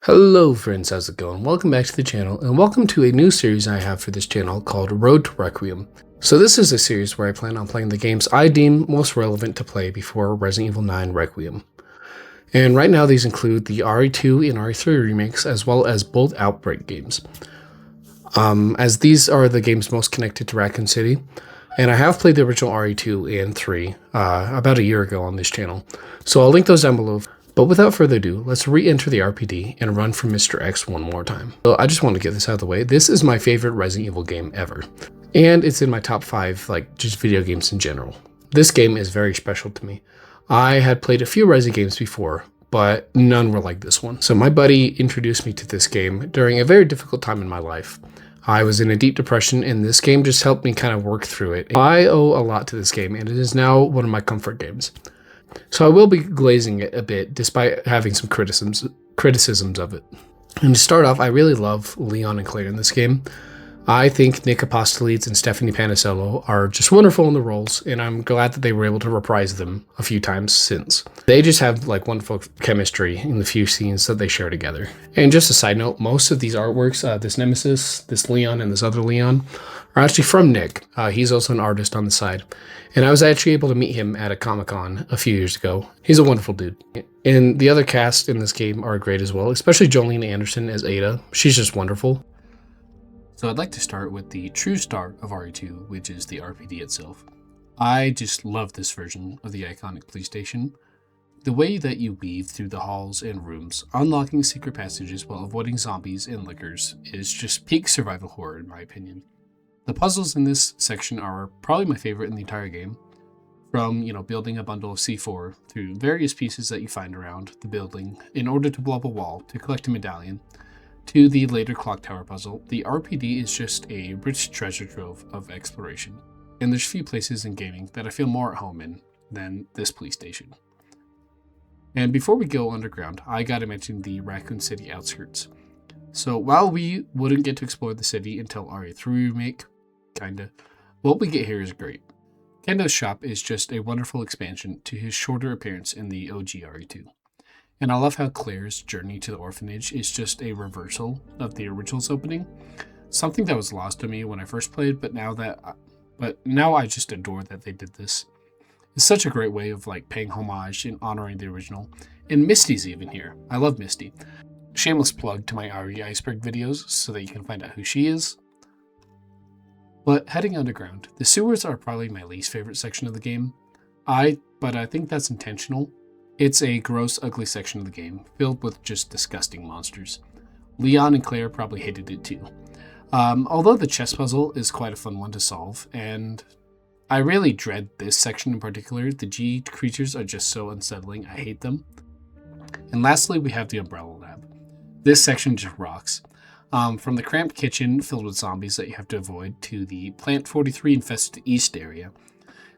Hello friends, how's it going? Welcome back to the channel, and welcome to a new series I have for this channel called Road to Requiem. So this is a series where I plan on playing the games I deem most relevant to play before Resident Evil 9 Requiem. And right now these include the RE2 and RE3 remakes, as well as both Outbreak games. As these are the games most connected to Raccoon City, and I have played the original RE2 and 3 about a year ago on this channel, so I'll link those down below. But without further ado, let's re-enter the RPD and run for Mr. X one more time. So I just want to get this out of the way. This is my favorite Resident Evil game ever. And it's in my top 5, just video games in general. This game is very special to me. I had played a few Resident games before, but none were like this one. So my buddy introduced me to this game during a very difficult time in my life. I was in a deep depression, and this game just helped me kind of work through it. I owe a lot to this game, and it is now one of my comfort games. So I will be glazing it a bit, despite having some criticisms of it. And to start off, I really love Leon and Claire in this game. I think Nick Apostolides and Stephanie Panicello are just wonderful in the roles, and I'm glad that they were able to reprise them a few times since. They just have wonderful chemistry in the few scenes that they share together. And just a side note, most of these artworks, this Nemesis, this Leon, and this other Leon, are actually from Nick. He's also an artist on the side. And I was actually able to meet him at a Comic-Con a few years ago. He's a wonderful dude. And the other cast in this game are great as well, especially Jolene Anderson as Ada. She's just wonderful. So I'd like to start with the true start of RE2, which is the RPD itself. I just love this version of the iconic police station. The way that you weave through the halls and rooms, unlocking secret passages while avoiding zombies and lickers, is just peak survival horror in my opinion. The puzzles in this section are probably my favorite in the entire game. From, building a bundle of C4 through various pieces that you find around the building in order to blow up a wall to collect a medallion, to the later clock tower puzzle, the RPD is just a rich treasure trove of exploration. And there's few places in gaming that I feel more at home in than this police station. And before we go underground, I gotta mention the Raccoon City outskirts. So while we wouldn't get to explore the city until RE3 Remake, what we get here is great. Kendo's shop is just a wonderful expansion to his shorter appearance in the OG RE2. And I love how Claire's journey to the orphanage is just a reversal of the original's opening. Something that was lost to me when I first played, but now I just adore that they did this. It's such a great way of paying homage and honoring the original. And Misty's even here. I love Misty. Shameless plug to my RE Iceberg videos so that you can find out who she is. But heading underground, the sewers are probably my least favorite section of the game. But I think that's intentional. It's a gross, ugly section of the game, filled with just disgusting monsters. Leon and Claire probably hated it too. Although the chess puzzle is quite a fun one to solve, and I really dread this section in particular. The G creatures are just so unsettling, I hate them. And lastly, we have the Umbrella Lab. This section just rocks. From the cramped kitchen filled with zombies that you have to avoid to the Plant 43 infested east area.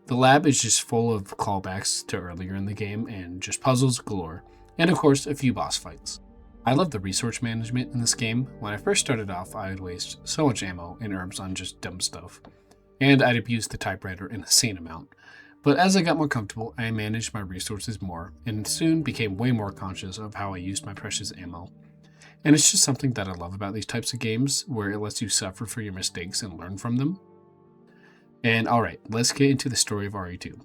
The lab is just full of callbacks to earlier in the game and just puzzles galore. And of course, a few boss fights. I love the resource management in this game. When I first started off, I would waste so much ammo and herbs on just dumb stuff. And I'd abuse the typewriter an insane amount. But as I got more comfortable, I managed my resources more and soon became way more conscious of how I used my precious ammo. And it's just something that I love about these types of games, where it lets you suffer for your mistakes and learn from them. And alright, let's get into the story of RE2.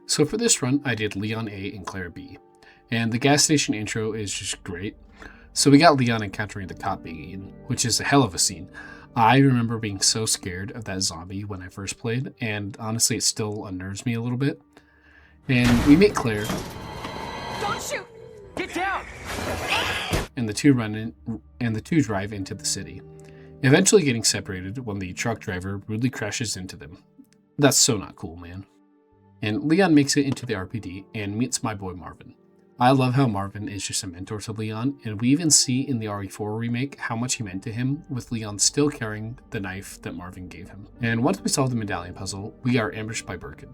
So for this run, I did Leon A and Claire B. And the gas station intro is just great. So we got Leon encountering the cop being eaten, which is a hell of a scene. I remember being so scared of that zombie when I first played, and honestly it still unnerves me a little bit. And we meet Claire. Don't shoot! Get down! And the two drive into the city, eventually getting separated when the truck driver rudely crashes into them. That's so not cool, man. And Leon makes it into the RPD and meets my boy Marvin. I love how Marvin is just a mentor to Leon, and we even see in the RE4 remake how much he meant to him, with Leon still carrying the knife that Marvin gave him. And once we solve the medallion puzzle, we are ambushed by Birkin.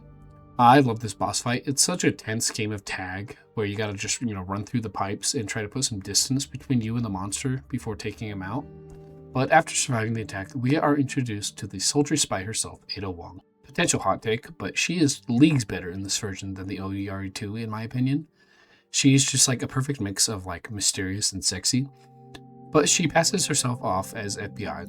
I love this boss fight. It's such a tense game of tag where you gotta just, run through the pipes and try to put some distance between you and the monster before taking him out. But after surviving the attack, we are introduced to the sultry spy herself, Ada Wong. Potential hot take, but she is leagues better in this version than the OERE2 in my opinion. She's just a perfect mix of mysterious and sexy. but she passes herself off as FBI.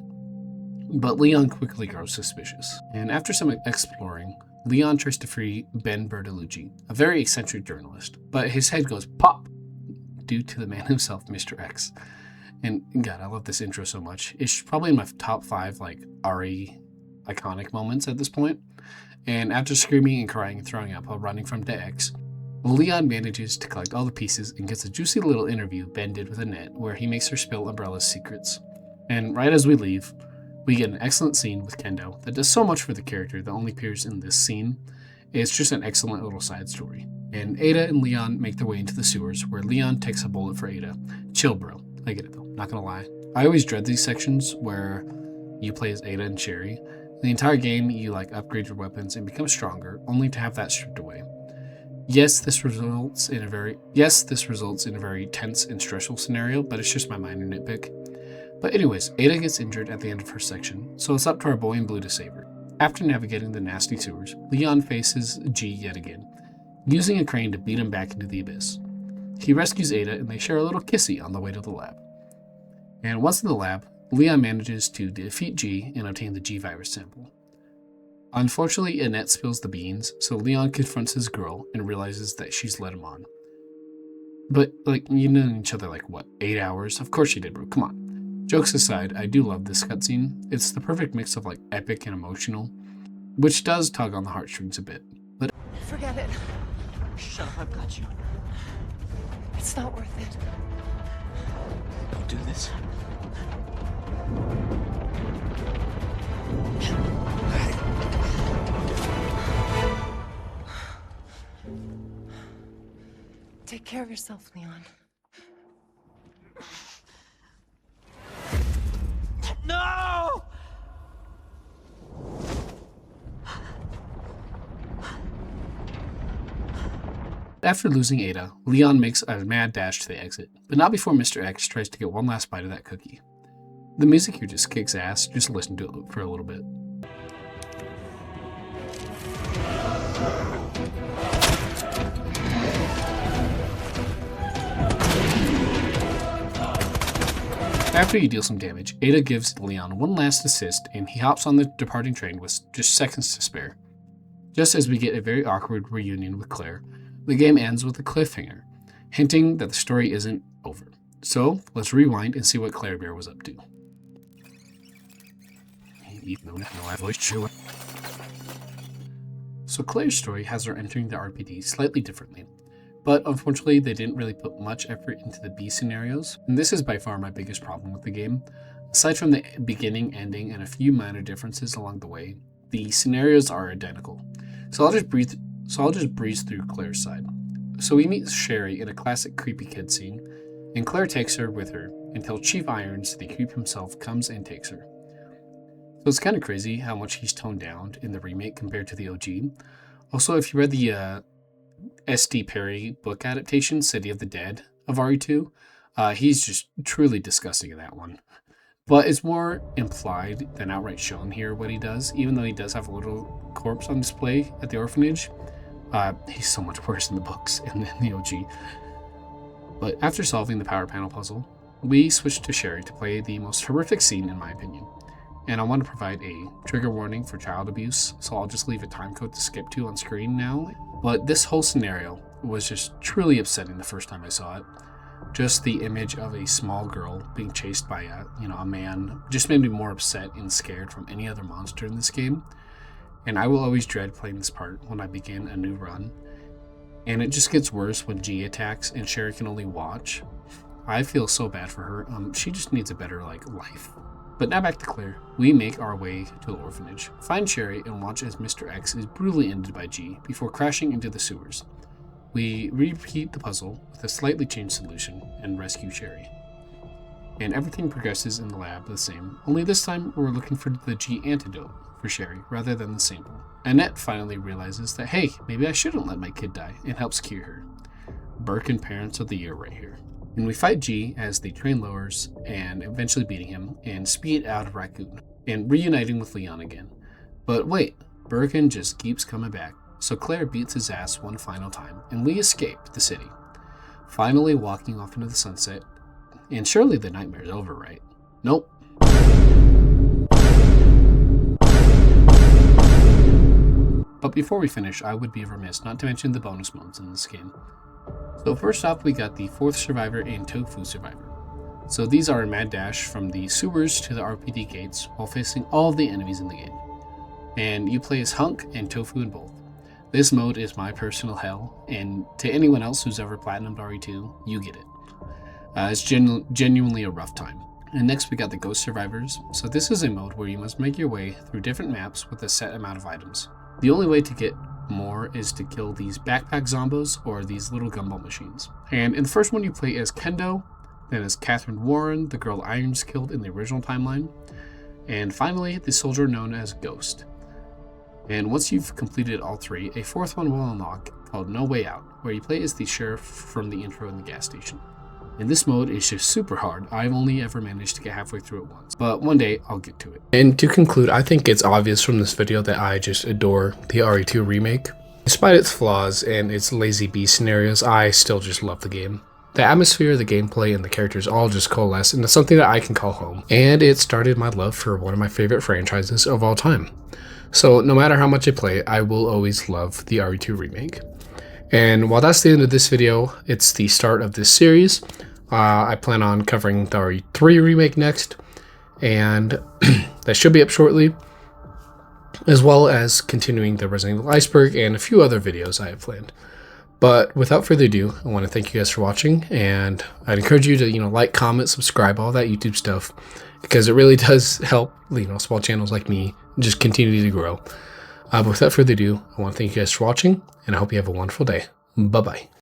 But Leon quickly grows suspicious, and after some exploring, Leon tries to free Ben Bertolucci, a very eccentric journalist, but his head goes pop due to the man himself, Mr. X. And God, I love this intro so much. It's probably in my top 5 like RE iconic moments at this point. And after screaming and crying and throwing up while running from the X, Leon manages to collect all the pieces and gets a juicy little interview Ben did with Annette where he makes her spill Umbrella's secrets. And right as we leave, we get an excellent scene with Kendo that does so much for the character that only appears in this scene. It's just an excellent little side story. And Ada and Leon make their way into the sewers where Leon takes a bullet for Ada. Chill, bro. I get it though, not gonna lie. I always dread these sections where you play as Ada and Sherry. The entire game, you like upgrade your weapons and become stronger, only to have that stripped away. Yes, this results in a very tense and stressful scenario, but it's just my minor nitpick. But anyways, Ada gets injured at the end of her section, so it's up to our boy in blue to save her. After navigating the nasty sewers, Leon faces G yet again, using a crane to beat him back into the abyss. He rescues Ada and they share a little kissy on the way to the lab. And once in the lab, Leon manages to defeat G and obtain the G virus sample. Unfortunately, Annette spills the beans, so Leon confronts his girl and realizes that she's led him on. But, you know each other 8 hours? Of course you did, bro, come on. Jokes aside, I do love this cutscene. It's the perfect mix of epic and emotional, which does tug on the heartstrings a bit. But Forget it. Shut up, I've got you. It's not worth it. Don't do this. Take care of yourself, Leon. No! after losing Ada, Leon makes a mad dash to the exit, but not before Mr. X tries to get one last bite of that cookie. The music here just kicks ass, just listen to it for a little bit. After you deal some damage, Ada gives Leon one last assist and he hops on the departing train with just seconds to spare. Just as we get a very awkward reunion with Claire, the game ends with a cliffhanger, hinting that the story isn't over. So, let's rewind and see what Claire Bear was up to. So Claire's story has her entering the RPD slightly differently, but unfortunately they didn't really put much effort into the B scenarios, and this is by far my biggest problem with the game. Aside from the beginning, ending, and a few minor differences along the way, the scenarios are identical. So I'll just breeze through Claire's side. So we meet Sherry in a classic creepy kid scene, and Claire takes her with her until Chief Irons, the creep himself, comes and takes her. So it's kind of crazy how much he's toned down in the remake compared to the OG. Also, if you read the S.D. Perry book adaptation, City of the Dead of Re2, he's just truly disgusting in that one. But it's more implied than outright shown here what he does, even though he does have a little corpse on display at the orphanage. He's so much worse in the books and in the OG. But after solving the power panel puzzle, we switch to Sherry to play the most horrific scene in my opinion. And I want to provide a trigger warning for child abuse, so I'll just leave a time code to skip to on screen now. But this whole scenario was just truly upsetting the first time I saw it. Just the image of a small girl being chased by a man just made me more upset and scared from any other monster in this game. And I will always dread playing this part when I begin a new run. And it just gets worse when G attacks and Sherry can only watch. I feel so bad for her. She just needs a better life. But now back to Claire. We make our way to the orphanage, find Sherry, and watch as Mr. X is brutally ended by G before crashing into the sewers. We repeat the puzzle with a slightly changed solution and rescue Sherry. And everything progresses in the lab the same, only this time we're looking for the G antidote for Sherry rather than the sample. Annette finally realizes that, hey, maybe I shouldn't let my kid die, and helps cure her. Birkin Parents of the Year right here. And we fight G as the train lowers and eventually beating him and speed out of Raccoon and reuniting with Leon again. But wait, Birkin just keeps coming back. So Claire beats his ass one final time and we escape the city. Finally walking off into the sunset And surely the nightmare's over, right? Nope. But before we finish, I would be remiss not to mention the bonus modes in this game. So first off, we got the Fourth Survivor and Tofu Survivor. So these are a mad dash from the sewers to the RPD gates while facing all of the enemies in the game. And you play as Hunk and Tofu in both. This mode is my personal hell, and to anyone else who's ever platinumed RE2, you get it. It's genuinely a rough time. And next we got the Ghost Survivors. So this is a mode where you must make your way through different maps with a set amount of items. The only way to get more is to kill these backpack zombos or these little gumball machines. And in the first one you play as Kendo, then as Catherine Warren, the girl Irons killed in the original timeline, and finally the soldier known as Ghost. And once you've completed all three, a fourth one will unlock called No Way Out, where you play as the sheriff from the intro in the gas station. And this mode is just super hard. I've only ever managed to get halfway through it once, but one day I'll get to it. And to conclude, I think it's obvious from this video that I just adore the RE2 remake. Despite its flaws and its lazy B scenarios, I still just love the game. The atmosphere, the gameplay, and the characters all just coalesce into something that I can call home. And it started my love for one of my favorite franchises of all time. So no matter how much I play, I will always love the RE2 remake. And while that's the end of this video, it's the start of this series. I plan on covering the RE3 remake next, and that should be up shortly, as well as continuing the Resident Evil Iceberg and a few other videos I have planned. But without further ado, I want to thank you guys for watching, and I'd encourage you to like, comment, subscribe, all that YouTube stuff, because it really does help small channels like me just continue to grow. But without further ado, I want to thank you guys for watching, and I hope you have a wonderful day. Bye bye.